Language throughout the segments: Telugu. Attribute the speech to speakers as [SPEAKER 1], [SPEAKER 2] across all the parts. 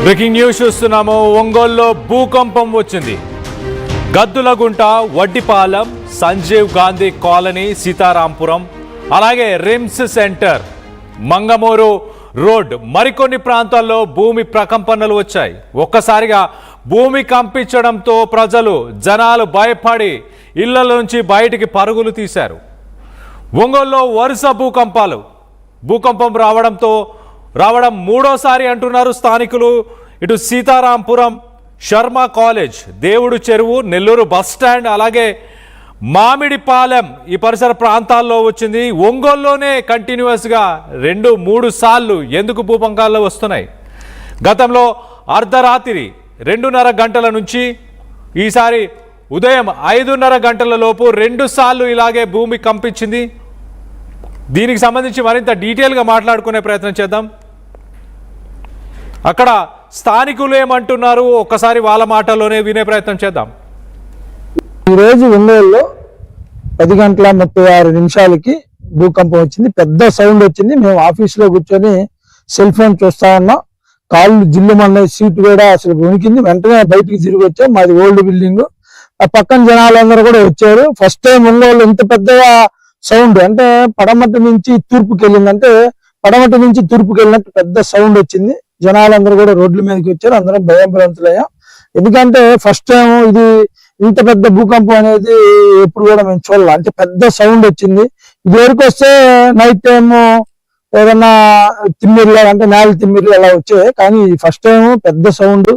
[SPEAKER 1] బ్రేకింగ్ న్యూస్ చూస్తున్నాము. ఒంగోలులో భూకంపం వచ్చింది. గద్దులగుంట, వడ్డిపాలెం, సంజీవ్ గాంధీ కాలనీ, సీతారాంపురం, అలాగే రిమ్స్ సెంటర్, మంగమూరు రోడ్ మరికొన్ని ప్రాంతాల్లో భూమి ప్రకంపనలు వచ్చాయి. ఒక్కసారిగా భూమి కంపించడంతో జనాలు భయపడి ఇళ్ల నుంచి బయటికి పరుగులు తీశారు. ఒంగోలులో వరుస భూకంపం రావడం మూడోసారి అంటున్నారు స్థానికులు. ఇటు సీతారాంపురం, శర్మ కాలేజ్, దేవుడు చెరువు, నెల్లూరు బస్టాండ్, అలాగే మామిడిపాలెం ఈ పరిసర ప్రాంతాల్లో వచ్చింది. ఒంగోలులోనే కంటిన్యూస్గా 2-3 సార్లు ఎందుకు భూకంపాలు వస్తున్నాయి? గతంలో అర్ధరాత్రి 2:30 గంటల నుంచి ఈసారి ఉదయం 5:30 గంటల లోపు 2 సార్లు ఇలాగే భూమి కంపించింది. దీనికి సంబంధించి మరింత డీటెయిల్గా మాట్లాడుకునే ప్రయత్నం చేద్దాం. అక్కడ స్థానికులు ఏమంటున్నారు ఒక్కసారి వాళ్ళ మాటల్లోనే వినే ప్రయత్నం చేద్దాం.
[SPEAKER 2] ఈరోజు ఒంగోలులో 10:36 భూకంపం వచ్చింది. పెద్ద సౌండ్ వచ్చింది. మేము ఆఫీసులో కూర్చొని సెల్ ఫోన్ చూస్తా ఉన్నాం. కాళ్ళు జిల్లుమన్న, సీట్ కూడా అసలు వణికింది. వెంటనే బయటికి తిరిగి వచ్చాం. మాది ఓల్డ్ బిల్డింగ్. ఆ పక్కన జనాలందరూ కూడా వచ్చారు. ఫస్ట్ టైం ఒంగోలు ఇంత పెద్దగా సౌండ్, అంటే పడమటి నుంచి తూర్పుకి వెళ్ళింది, అంటే పడమటి నుంచి తూర్పుకి వెళ్ళినట్టు పెద్ద సౌండ్ వచ్చింది. జనాలందరూ కూడా రోడ్ల మీదకి వచ్చారు. అందరం భయాంభ్రాంతులయ్యాం. ఎందుకంటే ఫస్ట్ టైం ఇది ఇంత పెద్ద భూకంపం అనేది ఎప్పుడు కూడా మేము చూడాలి. అంటే పెద్ద సౌండ్ వచ్చింది. ఇది వరకు వస్తే నైట్ టైమ్ ఏదన్నా తిమ్మిర్లు, అంటే నేల తిమ్మిర్లు అలా వచ్చాయి. కానీ ఫస్ట్ టైం పెద్ద సౌండ్.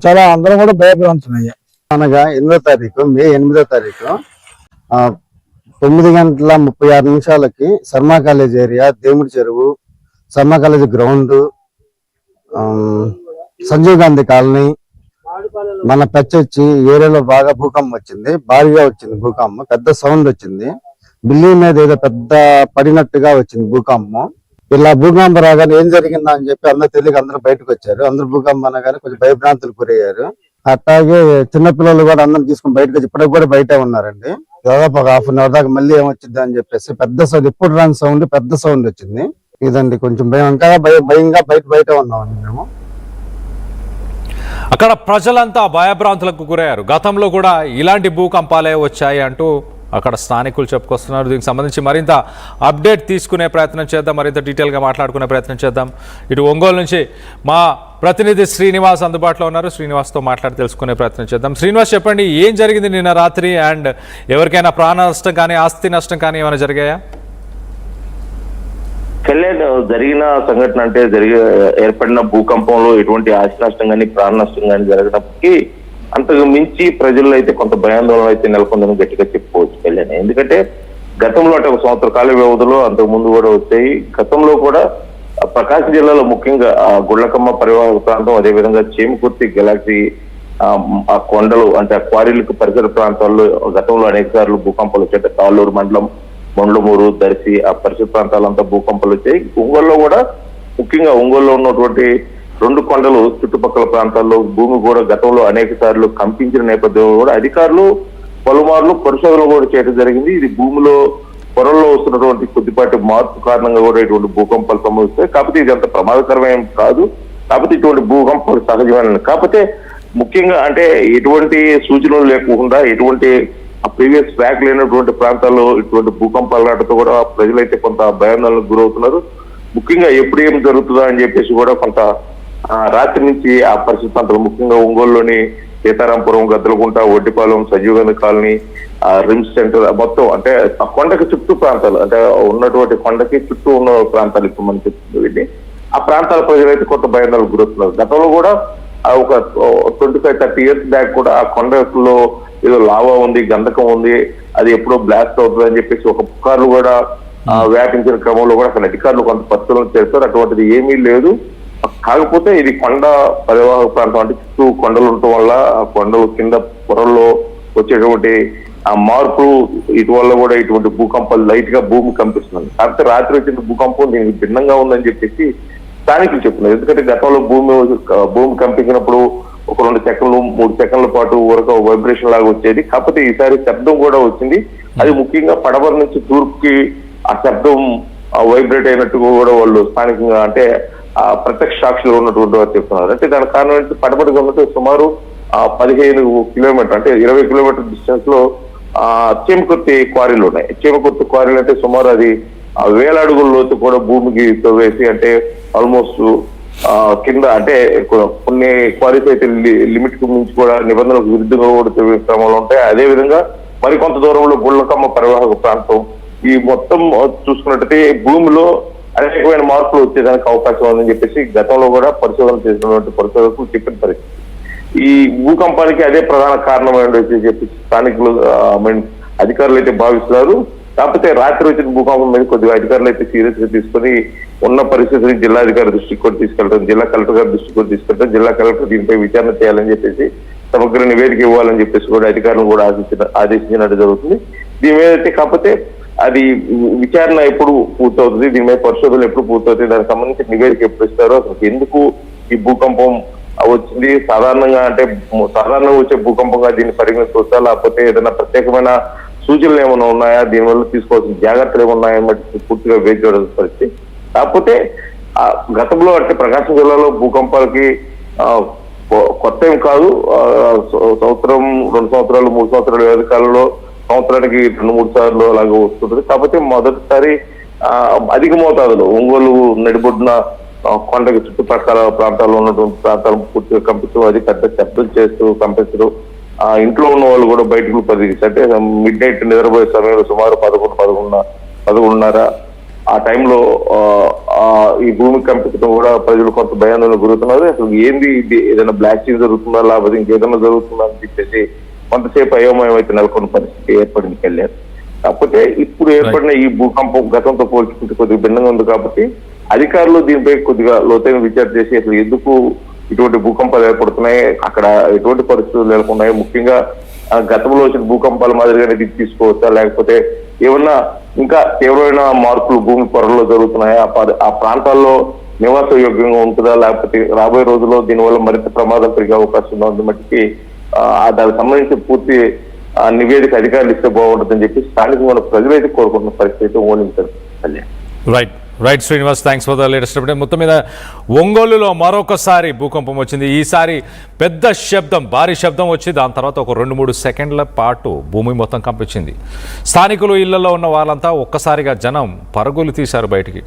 [SPEAKER 2] చాలా అందరం కూడా భయభ్రాంతులయ్యాం.
[SPEAKER 3] అనగా 8వ తారీఖు, మే 8వ తారీఖు 9:36 శర్మ కాలేజ్ ఏరియా, దేవుడి చెరువు, Sharma college ground, Sanjeev Gandhi colony, మన పెచ్చొచ్చి ఏరియాలో బాగా భూకంపం వచ్చింది. భారీగా వచ్చింది భూకంపం. పెద్ద సౌండ్ వచ్చింది. బిల్డింగ్ మీద ఏదో పెద్ద పడినట్టుగా వచ్చింది భూకంపం. ఇలా భూకంపం రాగానే ఏం జరిగిందా అని చెప్పి అందరూ తెలియక అందరూ బయటకు వచ్చారు. అందరూ భూకంపం అనగానే కొంచెం భయభ్రాంతులు గురయ్యారు. అట్లాగే చిన్నపిల్లలు కూడా అందరం తీసుకుని బయటకు వచ్చి ఇప్పటికి కూడా బయటే ఉన్నారండి. దాదాపు ఒక 1/2 అవర్ దాకా మళ్ళీ ఏమొచ్చింది అని చెప్పేసి పెద్ద సౌండ్, ఎప్పుడు రాని సౌండ్, పెద్ద సౌండ్ వచ్చింది. ఇదండి కొంచెం భయం, ఇంకా భయంగా బయట ఉన్నామండి మేము.
[SPEAKER 1] అక్కడ ప్రజలంతా భయభ్రాంతులకు గురయ్యారు. గతంలో కూడా ఇలాంటి భూకంపాలే వచ్చాయి అంటూ అక్కడ స్థానికులు చెప్పుకొస్తున్నారు. దీనికి సంబంధించి మరింత అప్డేట్ తీసుకునే ప్రయత్నం చేద్దాం, మరింత డీటెయిల్గా మాట్లాడుకునే ప్రయత్నం చేద్దాం. ఇటు ఒంగోలు నుంచి మా ప్రతినిధి శ్రీనివాస్ అందుబాటులో ఉన్నారు. శ్రీనివాస్తో మాట్లాడి తెలుసుకునే ప్రయత్నం చేద్దాం. శ్రీనివాస్, చెప్పండి, ఏం జరిగింది నిన్న రాత్రి? అండ్ ఎవరికైనా ప్రాణ నష్టం కానీ ఆస్తి నష్టం కానీ ఏమైనా జరిగాయా?
[SPEAKER 4] కళ్యాణ్, జరిగిన సంఘటన అంటే ఏర్పడిన భూకంపంలో ఎటువంటి ఆస్తి నష్టం కానీ ప్రాణ నష్టం కానీ జరగనప్పటికీ అంతకు మించి ప్రజల్లో అయితే కొంత భయాందోళన అయితే నెలకొందని గట్టిగా చెప్పుకోవచ్చు కళ్యాణ్. ఎందుకంటే గతంలో అంటే 1 సంవత్సర కాల వ్యవధిలో అంతకు ముందు కూడా వచ్చాయి. గతంలో కూడా ప్రకాశం జిల్లాలో ముఖ్యంగా గుళ్ళకమ్మ పరివాహక ప్రాంతం, అదేవిధంగా చేమకుర్తి, గెలాక్సీ, ఆ కొండలు అంటే ఆ క్వారీలకు పరిసర ప్రాంతాల్లో గతంలో అనేక సార్లు భూకంపాలు వచ్చాయి. తాళ్ళూరు మండలం, మొండమూరు, దర్శి ఆ పరిసర ప్రాంతాలంతా భూకంపాలు వచ్చాయి. ఒంగోలులో కూడా ముఖ్యంగా ఒంగోలులో ఉన్నటువంటి 2 కొండలు చుట్టుపక్కల ప్రాంతాల్లో భూమి కూడా గతంలో అనేక సార్లు కంపించిన నేపథ్యంలో కూడా అధికారులు పలుమార్లు పరిశోధనలు కూడా చేయడం జరిగింది. ఇది భూమిలో పొరల్లో వస్తున్నటువంటి కొద్దిపాటి మార్పు కారణంగా కూడా ఇటువంటి భూకంపాలు సంభవిస్తాయి. కాకపోతే ఇది అంత ప్రమాదకరమేం కాదు. కాకపోతే ఇటువంటి భూకంపాలు సహజమైన, కాకపోతే ముఖ్యంగా అంటే ఎటువంటి సూచనలు లేకుండా, ఎటువంటి ప్రీవియస్ ట్రాక్ లేనటువంటి ప్రాంతాల్లో ఇటువంటి భూకంపాలు రావడంతో కూడా ప్రజలైతే కొంత భయాందోళనకు గురవుతున్నారు. ముఖ్యంగా ఎప్పుడు ఏం జరుగుతుందా అని చెప్పేసి కూడా కొంత రాత్రి నుంచి ఆ పరిస్థితి ప్రాంతాలు, ముఖ్యంగా ఒంగోలులోని Seetharampuram, Gaddalagunta, Vaddipalem, Sanjeev Gandhi colony, RIMS centre మొత్తం అంటే ఆ కొండకి చుట్టూ ప్రాంతాలు, అంటే ఉన్నటువంటి కొండకి చుట్టూ ఉన్న ప్రాంతాలు ఇప్పుడు మనం చెప్తుంది. ఆ ప్రాంతాల ప్రజలైతే కొంత భయాందోళనకు గురవుతున్నారు. గతంలో కూడా ఒక 25-30 ఇయర్స్ బ్యాక్ కూడా ఆ కొండలో ఏదో లావా ఉంది, గంధకం ఉంది, అది ఎప్పుడో బ్లాస్ట్ అవుతుంది అని చెప్పేసి ఒక పుకార్లు కూడా వ్యాపించిన క్రమంలో కూడా అసలు అధికారులు కొంత పరిశీలన చేస్తారు. అటువంటిది ఏమీ లేదు. కాకపోతే ఇది కొండ పరివాహక ప్రాంతం, అంటే చుట్టూ కొండలు ఉండటం వల్ల ఆ కొండలు కింద పొరల్లో వచ్చేటువంటి ఆ మార్పు ఇటువల్ల కూడా ఇటువంటి భూకంపాలు లైట్ గా భూమి కంపిస్తుంది. కాకపోతే రాత్రి వచ్చిన భూకంపం దీనికి భిన్నంగా ఉందని చెప్పేసి స్థానికులు చెప్తున్నారు. ఎందుకంటే గతంలో భూమి కంపించినప్పుడు ఒక 2 సెకండ్లు 3 సెకండ్ల పాటు వరకు వైబ్రేషన్ లాగా వచ్చేది. కాకపోతే ఈసారి శబ్దం కూడా వచ్చింది. అది ముఖ్యంగా పడమర నుంచి తూర్పుకి ఆ శబ్దం వైబ్రేట్ అయినట్టు కూడా వాళ్ళు స్థానికంగా అంటే ప్రత్యక్ష సాక్షులు ఉన్నటువంటి వారు చెప్తున్నారు. అంటే దానికి కారణం ఏంటంటే పడమటి ఉన్నట్టు సుమారు 15 కిలోమీటర్ అంటే 20 కిలోమీటర్ డిస్టెన్స్ లో చీమకుర్తి క్వారీలు ఉన్నాయి. చీమకుర్తి క్వారీలు అంటే సుమారు అది 1000 అడుగుల లోతు కూడా భూమికి తవ్వేసి అంటే ఆల్మోస్ట్ కింద అంటే కొన్ని క్వారీస్ అయితే లిమిట్ కు మించి కూడా నిబంధనలకు విరుద్ధంగా కూడా తవ్వే క్రమంలో ఉంటాయి. అదే విధంగా మరికొంత దూరంలో బుల్లకమ్మ పరివాహక ప్రాంతం ఈ మొత్తం చూసుకున్నట్టయితే భూమిలో అనేకమైన మార్పులు వచ్చేదానికి అవకాశం ఉందని చెప్పేసి గతంలో కూడా పరిశోధన చేసినటువంటి పరిశోధకులు చెప్పిన పరిస్థితి. ఈ భూకంపానికి అదే ప్రధాన కారణం ఏంటో చెప్పి స్థానికులు అధికారులు అయితే భావిస్తున్నారు. కాకపోతే రాత్రి వచ్చిన భూకంపం మీద కొద్దిగా అధికారులు అయితే సీరియస్ గా తీసుకుని ఉన్న పరిస్థితిని జిల్లాధికారి దృష్టికి కూడా తీసుకెళ్తాం, జిల్లా కలెక్టర్ గారి దృష్టికి కూడా తీసుకెళ్తాం. జిల్లా కలెక్టర్ దీనిపై విచారణ చేయాలని చెప్పేసి సమగ్ర నివేదిక ఇవ్వాలని చెప్పేసి కూడా అధికారులు కూడా ఆదేశించినట్టు జరుగుతుంది. దీని మీద అయితే కాకపోతే అది విచారణ ఎప్పుడు పూర్తవుతుంది, దీని మీద పరిశోధనలు ఎప్పుడు పూర్తవుతాయి, దానికి సంబంధించి నివేదిక ఎప్పుడు ఇస్తారో, అసలు ఎందుకు ఈ భూకంపం వచ్చింది, సాధారణంగా వచ్చే భూకంపంగా దీన్ని పరిగణించవచ్చా, లేకపోతే ఏదైనా ప్రత్యేకమైన సూచనలు ఏమైనా ఉన్నాయా, దీనివల్ల తీసుకోవాల్సిన జాగ్రత్తలు ఏమున్నాయని బట్టి పూర్తిగా వేచి చూడాల్సిన పరిస్థితి. కాకపోతే గతంలో అంటే ప్రకాశం జిల్లాలో భూకంపాలకి కొత్త ఏం కాదు. సంవత్సరం 2 సంవత్సరాలు 3 సంవత్సరాల వ్యవధి కాలంలో సంవత్సరానికి 2-3 సార్లు అలాగే వస్తుంటుంది. కాకపోతే మొదటిసారి అధిక మోతాదులో ఒంగోలు నడిబొడ్డున కొండకి చుట్టుపక్కల ప్రాంతాల్లో ఉన్నటువంటి ప్రాంతాలు పూర్తిగా కంపించడం, అది పెద్ద శబ్దం చేస్తూ కంపించడం, ఇంట్లో ఉన్న వాళ్ళు కూడా బయటకు 10 అంటే మిడ్ నైట్ నిద్రపోయే సమయంలో సుమారు 11-11:30 ఆ టైంలో ఈ భూమి కంపించడం కూడా ప్రజలు కొంత భయాందోళనకు గురవుతున్నారు. అసలు ఏంది ఇది, ఏదైనా బ్లాస్టింగ్ జరుగుతుందా లేకపోతే ఇంకేదైనా జరుగుతుందా అని చెప్పేసి కొంతసేపు అయోమయం అయితే నెలకొన్న పరిస్థితి ఏర్పడింది వెళ్ళారు. కాకపోతే ఇప్పుడు ఏర్పడిన ఈ భూకంపం గతంతో పోల్చుకుంటే కొద్దిగా భిన్నంగా ఉంది. కాబట్టి అధికారులు దీనిపై కొద్దిగా లోతైన విచారణ చేసి అసలు ఎందుకు ఇటువంటి భూకంపాలు ఏర్పడుతున్నాయి, అక్కడ ఎటువంటి పరిస్థితులు నెలకొన్నాయి, ముఖ్యంగా గతంలో వచ్చిన భూకంపాల మాదిరిగానే ఇది తీసుకోవచ్చా, లేకపోతే ఏమన్నా ఇంకా తీవ్రమైన మార్పులు భూమి పొరల్లో జరుగుతున్నాయా, ఆ ప్రాంతాల్లో నివాస యోగ్యంగా ఉంటుందా, లేకపోతే రాబోయే రోజుల్లో దీనివల్ల మరింత ప్రమాదం పెరిగే అవకాశం ఉంది మట్టికి దానికి సంబంధించి పూర్తి నివేదిక అధికారులు ఇస్తే బాగుంటుందని చెప్పి స్థానికంగా ప్రజలు అయితే కోరుకుంటున్న పరిస్థితి అయితే ఓనించారు.
[SPEAKER 1] Right Srinivas, thanks for the latest update. మొత్తం మీద ఒంగోలులో మరొకసారి భూకంపం వచ్చింది. ఈసారి పెద్ద శబ్దం, భారీ శబ్దం వచ్చి దాని తర్వాత ఒక 2-3 సెకండ్ల పాటు భూమి మొత్తం కంపించింది. స్థానికులు ఇళ్లలో ఉన్న వాళ్ళంతా ఒక్కసారిగా జనం పరుగులు తీశారు బయటికి.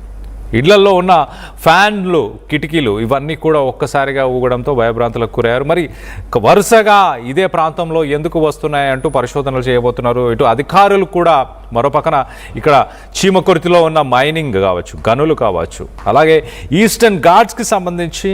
[SPEAKER 1] ఇళ్లలో ఉన్న ఫ్యాన్లు, కిటికీలు ఇవన్నీ కూడా ఒక్కసారిగా ఊగడంతో భయభ్రాంతులకు గురయ్యారు. మరి వరుసగా ఇదే ప్రాంతంలో ఎందుకు వస్తున్నాయంటూ పరిశోధనలు చేయబోతున్నారు. ఇటు అధికారులు కూడా మరో పక్కన ఇక్కడ చీమకుర్తిలో ఉన్న మైనింగ్ కావచ్చు, గనులు కావచ్చు, అలాగే ఈస్టర్న్ ఘాట్స్కి సంబంధించి